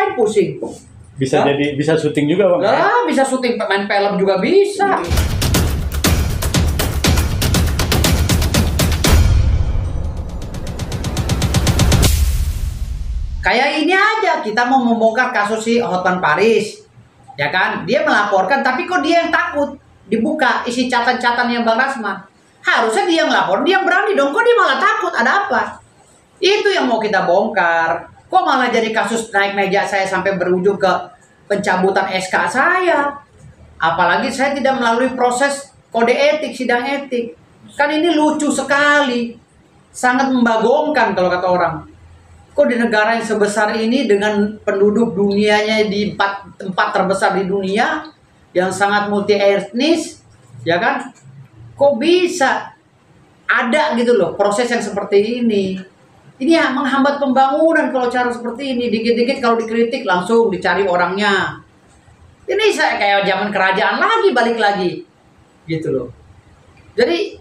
ngapain pusing? Bisa jadi, bisa syuting juga Bang? Lah, bisa syuting, main film juga bisa. Kayak ini aja, kita mau membongkar kasus si Hotman Paris, ya kan? Dia melaporkan, tapi kok dia yang takut dibuka isi catatan-catatannya Bang Rasman. Harusnya dia yang lapor, dia yang berani dong. Kok dia malah takut? Ada apa? Itu yang mau kita bongkar. Kok malah jadi kasus naik meja saya sampai berujung ke pencabutan SK saya? Apalagi saya tidak melalui proses kode etik, sidang etik. Kan ini lucu sekali, sangat membagongkan kalau kata orang. Kok di negara yang sebesar ini dengan penduduk dunianya di tempat terbesar di dunia yang sangat multi etnis, ya kan? Kok bisa ada gitu loh proses yang seperti ini? Ini ya menghambat pembangunan kalau cara seperti ini. Dikit-dikit kalau dikritik langsung dicari orangnya. Ini saya kayak zaman kerajaan lagi, balik lagi, gitu loh. Jadi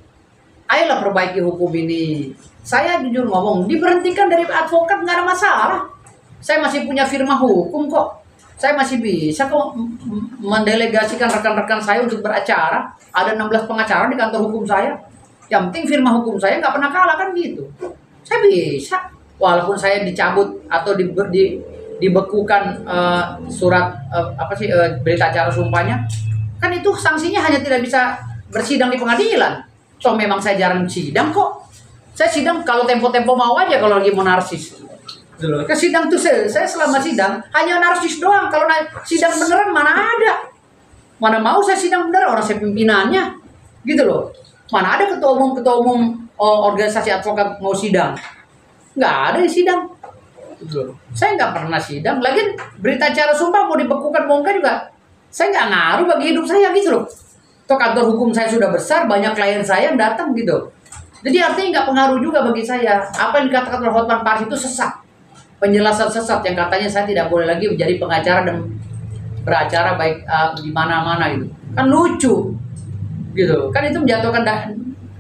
ayolah perbaiki hukum ini. Saya jujur ngomong, diberhentikan dari advokat nggak ada masalah. Saya masih punya firma hukum kok. Saya masih bisa kok mendelegasikan rekan-rekan saya untuk beracara. Ada 16 pengacara di kantor hukum saya. Yang penting firma hukum saya nggak pernah kalah kan gitu. Saya bisa. Walaupun saya dicabut atau dibekukan surat berita acara sumpahnya. Kan itu sanksinya hanya tidak bisa bersidang di pengadilan. So memang saya jarang sidang kok. Saya sidang kalau tempo-tempo mau aja kalau lagi mau narsis. Ke sidang tuh saya selama sidang hanya narsis doang. Kalau sidang beneran mana ada? Mana mau saya sidang beneran, orang saya pimpinannya. Gitu loh. Mana ada ketua umum organisasi advokat mau sidang? Nggak ada yang sidang. Saya nggak pernah sidang. Lagian berita acara sumpah mau dibekukan mau enggak juga. Saya nggak ngaruh bagi hidup saya gitu loh. Toh kantor hukum saya sudah besar, banyak klien saya yang datang gitu. Jadi artinya nggak pengaruh juga bagi saya. Apa yang dikatakan oleh Hotman Paris itu sesat. Penjelasan sesat yang katanya saya tidak boleh lagi menjadi pengacara dan beracara baik di mana-mana gitu. Kan lucu. Gitu. Kan itu menjatuhkan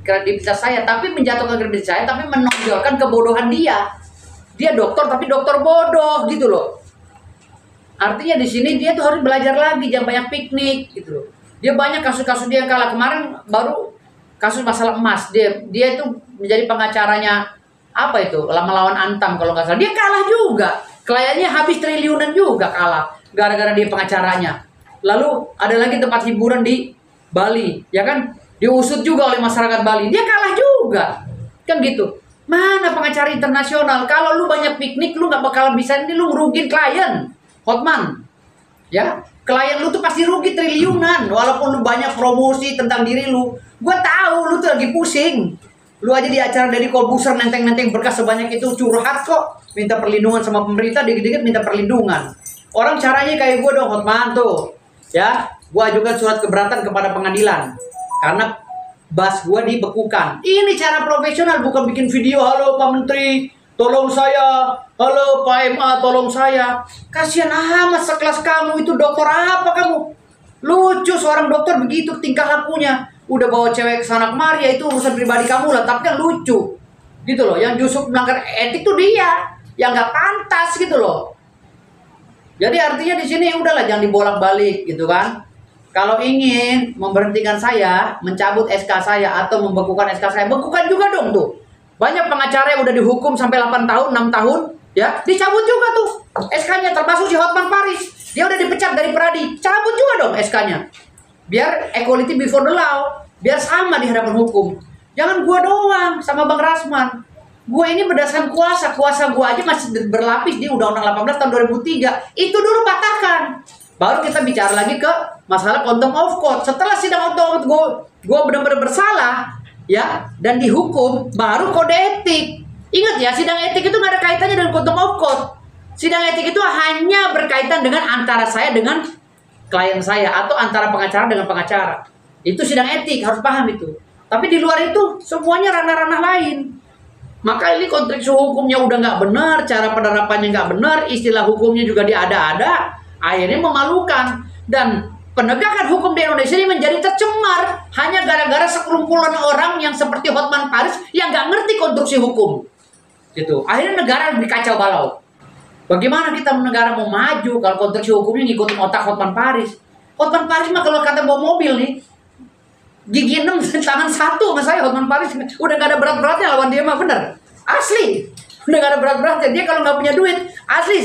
kredibilitas saya, tapi menjatuhkan kredibilitas saya tapi menonjolkan kebodohan dia. Dia dokter tapi dokter bodoh gitu loh. Artinya di sini dia tuh harus belajar lagi, jangan banyak piknik gitu loh. Dia banyak kasus-kasus dia yang kalah. Kemarin baru kasus masalah emas, dia itu menjadi pengacaranya apa itu melawan Antam kalau nggak salah, dia kalah juga, kliennya habis triliunan juga kalah gara-gara dia pengacaranya. Lalu ada lagi tempat hiburan di Bali, ya kan, diusut juga oleh masyarakat Bali, dia kalah juga, kan gitu. Mana pengacara internasional? Kalau lu banyak piknik, lu nggak bakal bisa, ini lu ngerugin klien, Hotman, ya. Klien lu tuh pasti rugi triliunan, walaupun lu banyak promosi tentang diri lu. Gue tahu lu tuh lagi pusing. Lu aja di acara Deddy Corbuzier nenteng-nenteng berkas sebanyak itu, curhat kok, minta perlindungan sama pemerintah, dikit-dikit minta perlindungan. Orang caranya kayak gue dong, Hotman tuh, ya. Gue ajukan surat keberatan kepada pengadilan karena bas gue dibekukan. Ini cara profesional, bukan bikin video, halo Pak Menteri, tolong saya, halo Pak MA, tolong saya. Kasihan amat sekelas kamu, itu dokter apa kamu? Lucu seorang dokter begitu tingkah lakunya. Udah bawa cewek ke sana kemari, ya itu urusan pribadi kamu lah, tapi kan lucu. Gitu loh, yang justru melanggar etik tuh dia, yang nggak pantas gitu loh. Jadi artinya di sini udahlah jangan dibolak-balik gitu kan. Kalau ingin memberhentikan saya, mencabut SK saya atau membekukan SK saya, bekukan juga dong tuh. Banyak pengacara yang udah dihukum sampai 8 tahun, 6 tahun, ya, dicabut juga tuh SK-nya, termasuk si Hotman Paris. Dia udah dipecat dari Pradi, cabut juga dong SK-nya. Biar equality before the law, biar sama di hadapan hukum. Jangan gua doang sama Bang Rasman. Gua ini berdasarkan kuasa gua aja masih berlapis di Undang-Undang 18 tahun 2003. Itu dulu patahkan. Baru kita bicara lagi ke masalah contempt of court. Setelah sidang contempt of court, gua benar-benar bersalah, ya, dan dihukum, baru kode etik. Ingat ya, sidang etik itu nggak ada kaitannya dengan contempt of court. Sidang etik itu hanya berkaitan dengan antara saya dengan klien saya atau antara pengacara dengan pengacara. Itu sidang etik, harus paham itu. Tapi di luar itu semuanya ranah-ranah lain. Maka ini konteks hukumnya udah nggak benar, cara penerapannya nggak benar, istilah hukumnya juga diada-ada, akhirnya memalukan. Dan penegakan hukum di Indonesia ini menjadi tercemar hanya gara-gara sekelumpulan orang yang seperti Hotman Paris yang nggak ngerti konstruksi hukum. Gitu. Akhirnya negara dikacau balau. Bagaimana kita negara mau maju kalau konstruksi hukumnya ngikutin otak Hotman Paris? Hotman Paris mah kalau kata bawa mobil nih, gigi 6 tangan 1 sama saya Hotman Paris udah gak ada berat-beratnya lawan dia mah, bener. Asli. Udah gak ada berat-beratnya. Dia kalau nggak punya duit, asli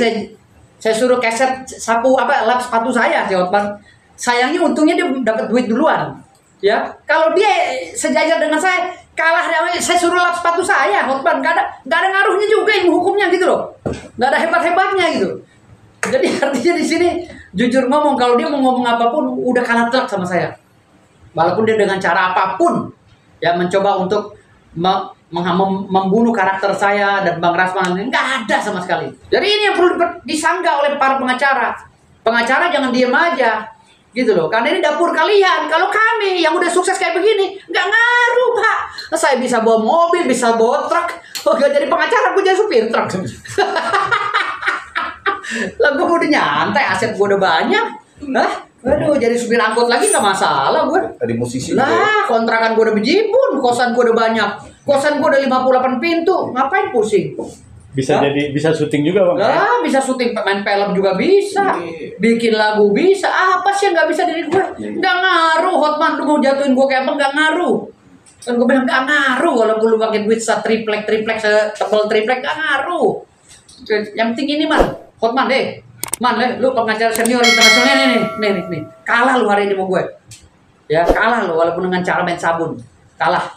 saya suruh keset sapu lap sepatu saya si Hotman. Sayangnya untungnya dia dapat duit duluan. Ya, kalau dia sejajar dengan saya, kalah saya suruh lap sepatu saya Hotman, gak ada ngaruhnya juga ilmu hukumnya gitu loh. Gak ada hebat-hebatnya gitu. Jadi artinya di sini jujur ngomong, kalau dia mau ngomong apapun udah kalah telak sama saya. Walaupun dia dengan cara apapun ya mencoba untuk membunuh karakter saya dan Bang Rasman, nggak ada sama sekali. Jadi ini yang perlu disanggah oleh para pengacara. Pengacara jangan diem aja, gitu loh. Karena ini dapur kalian. Kalau kami yang udah sukses kayak begini, nggak ngaruh Pak. Saya bisa bawa mobil, bisa bawa truk. Oh, gak jadi pengacara, gue jadi supir truk. Lah gue udah nyantai, aset gue udah banyak. Hah? Aduh, jadi supir angkot lagi nggak masalah gue. Tadi musisi lah, kontrakan gue udah bejibun, kosan gue udah banyak. Kosan gue udah 58 pintu, ngapain pusing? Bisa jadi, bisa syuting juga bang? Lah, bisa syuting, main film juga bisa, bikin lagu bisa. Apa sih yang nggak bisa dari gue? Nggak ngaruh, Hotman lu mau jatuhin gue kayak apa, nggak ngaruh. Kan gue bilang nggak ngaruh, walaupun lu pakai duit triplek, setebel triplek, nggak ngaruh. Yang penting ini man, Hotman deh. Man, lu pengacara senior internasional nih, kalah lu hari ini sama gue. Ya, kalah lu walaupun dengan cara main sabun. Kalah.